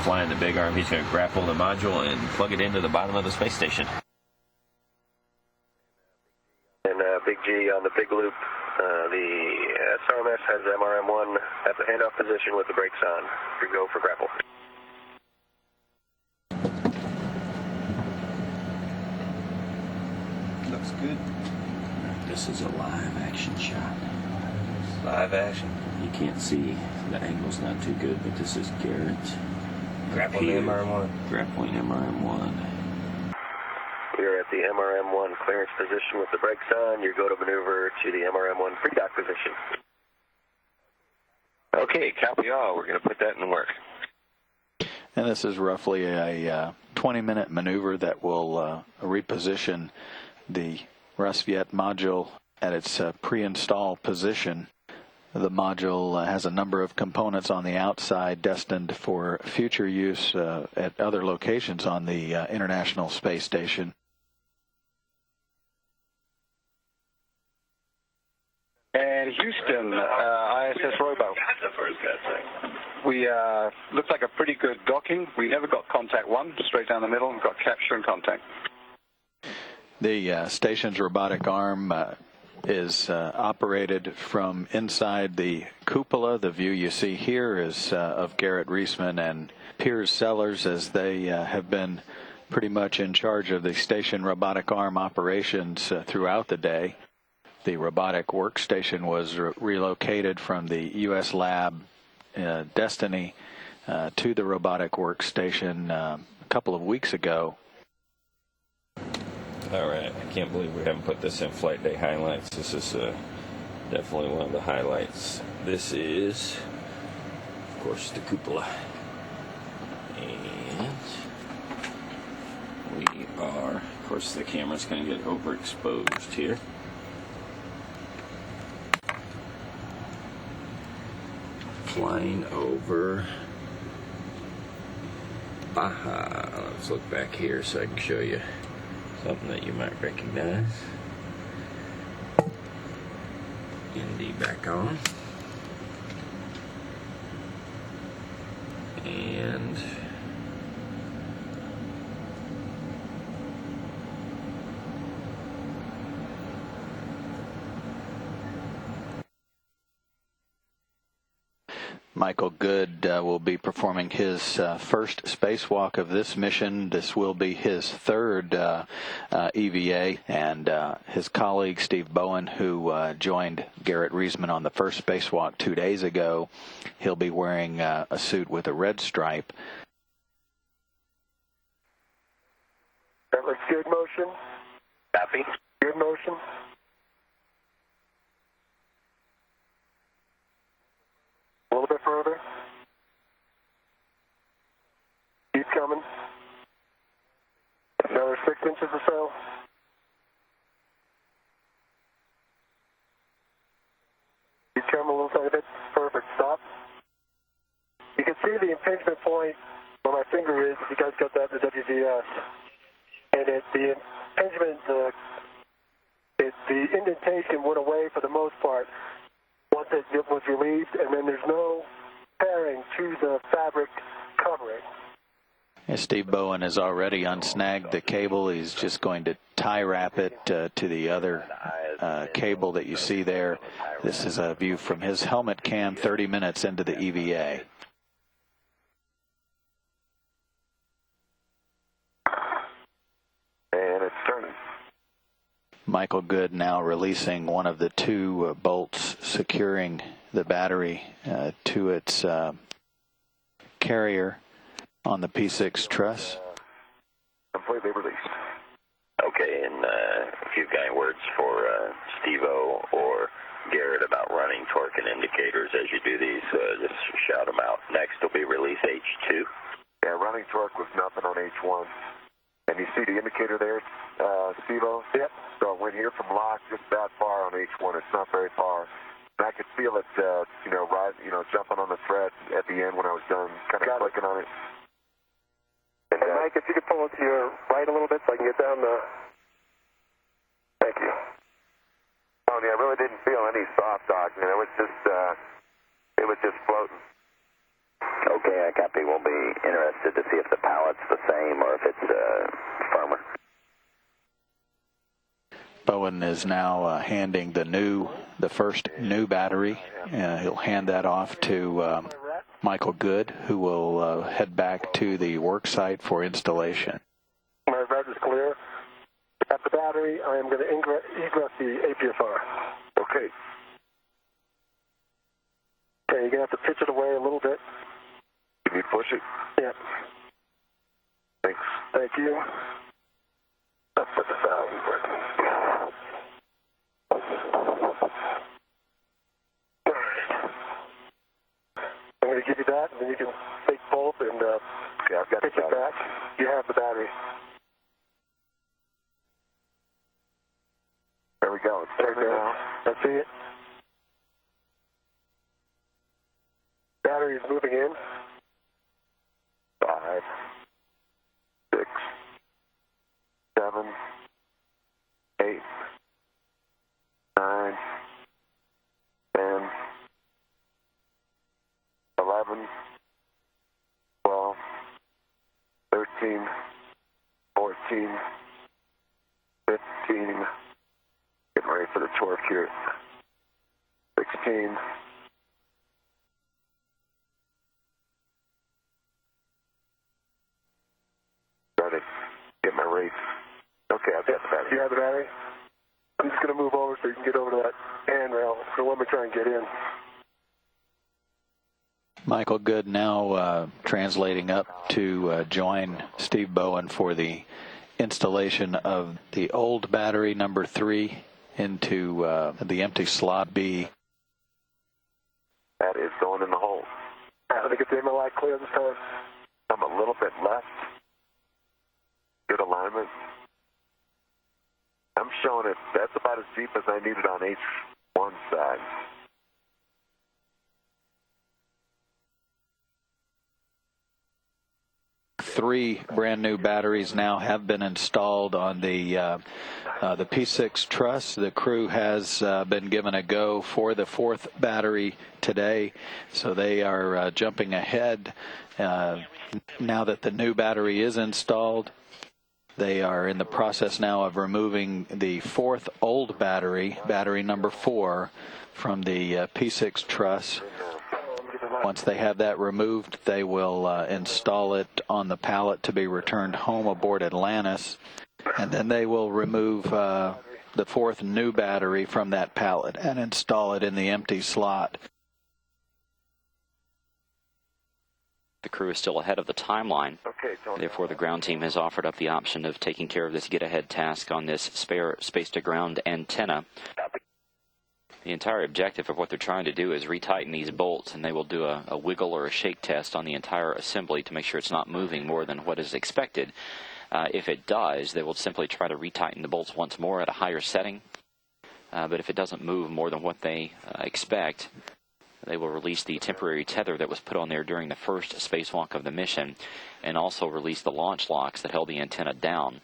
flying the big arm. He's going to grapple the module and plug it into the bottom of the space station. And Big G on the big loop. The SRMS has MRM-1 at the handoff position with the brakes on. You go for grapple. Looks good. This is a live action shot. Live action. You can't see, the angle's not too good, but this is Garrett. Grappling MRM-1. Grappling MRM-1. We are at the MRM-1 clearance position with the brakes on. You go to maneuver to the MRM-1 pre-dock position. Okay, copy all. We're going to put that in work. And this is roughly a 20-minute maneuver that will reposition the Rassvet module at its pre-install position. The module has a number of components on the outside destined for future use at other locations on the International Space Station. And Houston, ISS Robo. That's the first good thing. We looked like a pretty good docking. We never got contact one, straight down the middle, and got capture and contact. The station's robotic arm is operated from inside the cupola. The view you see here is of Garrett Reisman and Piers Sellers, as they have been pretty much in charge of the station robotic arm operations throughout the day. The robotic workstation was relocated from the U.S. lab Destiny to the robotic workstation a couple of weeks ago. All right, I can't believe we haven't put this in flight day highlights. This is definitely one of the highlights. This is, of course, the cupola. And we are, of course, the camera's going to get overexposed here. Flying over Baja. Let's look back here so I can show you something that you might recognize. ND back on. And Michael Good will be performing his first spacewalk of this mission. This will be his third EVA, and his colleague Steve Bowen, who joined Garrett Reisman on the first spacewalk 2 days ago, he'll be wearing a suit with a red stripe. That looks good motion. Copy. Good motion. A little bit further. Keep coming. Another 6 inches or so. Keep coming a little tiny bit. Perfect. Stop. You can see the impingement point where my finger is. If you guys got that in the WVS. And the impingement, the indentation went away for the most part once it was relieved, and then there's no pairing to the fabric covering. Steve Bowen has already unsnagged the cable. He's just going to tie wrap it to the other cable that you see there. This is a view from his helmet cam 30 minutes into the EVA. And it's turning. Michael Good now releasing one of the two bolts securing the battery to its carrier on the P6 truss. Completely released. Okay, and a few kind words for Steve-O or Garrett about running torque and indicators as you do these. Just shout them out. Next will be release H2. Yeah, running torque was nothing on H1. And you see the indicator there, Steve-O? Yep. So it went here from lock just that far on H1. It's not very far. And I could feel it, jumping on the thread at the end when I was done, kind of clicking on it. And Mike, if you could pull it to your right a little bit so I can get down the... Thank you. Oh, yeah, I really didn't feel any soft dock. It was just floating. Okay, I copy. We'll be interested to see if the pallet's the same or if it's firmer. Bowen is now handing the first new battery. He'll hand that off to Michael Good, who will head back to the work site for installation. My red is clear. At the battery, I am going to egress the APSR. Okay. Okay, you're going to have to pitch it away a little bit. Can you push it? Yeah. Thanks. Thank you. Let's put this out. I'm going to give you that, and then you can take both and I've got pitch it back. You have the battery. There we go. It's turning now. I see it. Battery is moving in. 5, 6, 7, 8, 9, 10, 11, 12, 13, 14, 15, getting ready for the torque here, 16, 20, get my rate. Okay, I've got the battery. You have the battery? I'm just going to move over so you can get over to that handrail. So let me try and get in. Michael Good now translating up to join Steve Bowen for the installation of the old battery number 3 into the empty slot B. That is going in the hole. I think it's in the light clear this time. I'm a little bit left. Good alignment. I'm showing it. That's about as deep as I need it on H1 side. Three brand new batteries now have been installed on the P6 truss. The crew has been given a go for the 4th battery today, so they are jumping ahead now that the new battery is installed. They are in the process now of removing the 4th old battery, battery number 4, from the P6 truss. Once they have that removed, they will install it on the pallet to be returned home aboard Atlantis, and then they will remove the 4th new battery from that pallet and install it in the empty slot. The crew is still ahead of the timeline. Okay, Tony. Therefore, the ground team has offered up the option of taking care of this get-ahead task on this spare space-to-ground antenna. The entire objective of what they're trying to do is retighten these bolts, and they will do a wiggle or a shake test on the entire assembly to make sure it's not moving more than what is expected. If it does, they will simply try to retighten the bolts once more at a higher setting. But if it doesn't move more than what they expect, they will release the temporary tether that was put on there during the first spacewalk of the mission, and also release the launch locks that held the antenna down.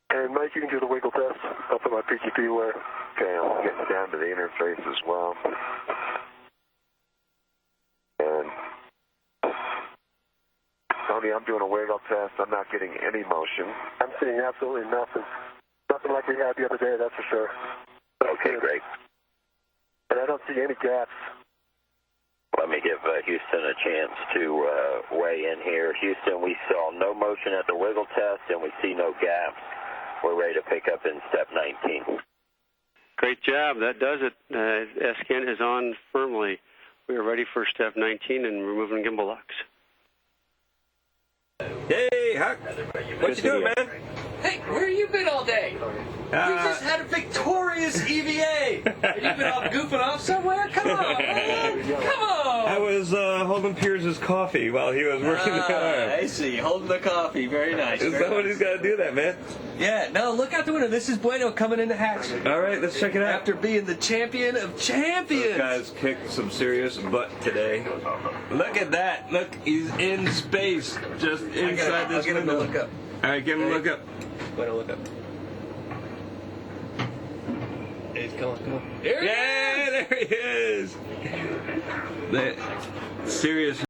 And Mike, you can do the wiggle test up at my PGP where. Okay, I'm getting down to the interface as well. And Tony, I'm doing a wiggle test. I'm not getting any motion. I'm seeing absolutely nothing. Nothing like we had the other day, that's for sure. Okay, great. And I don't see any gaps. Let me give Houston a chance to weigh in here. Houston, we saw no motion at the wiggle test, and we see no gaps. We're ready to pick up in step 19. Great job. That does it. SCAN is on firmly. We are ready for step 19 and removing gimbal locks. Hey, Huck. What you doing, man? Hey, where you been all day? We just had a victorious EVA. And you've been off goofing off somewhere? Come on, man. Come on. I was holding Pierce's coffee while he was working the car. I see. Holding the coffee. Very nice. Somebody's got to do that, man. Yeah, no, look out the window. This is Bueno coming in the hatch. All right, let's check it out. After being the champion of champions. Those guys kicked some serious butt today. Look at that. Look, he's in space, just inside this window. I'll get him to look up. All right, give him a look up. Bueno, look up. Hey, come on. There he is. Yeah, there he is. serious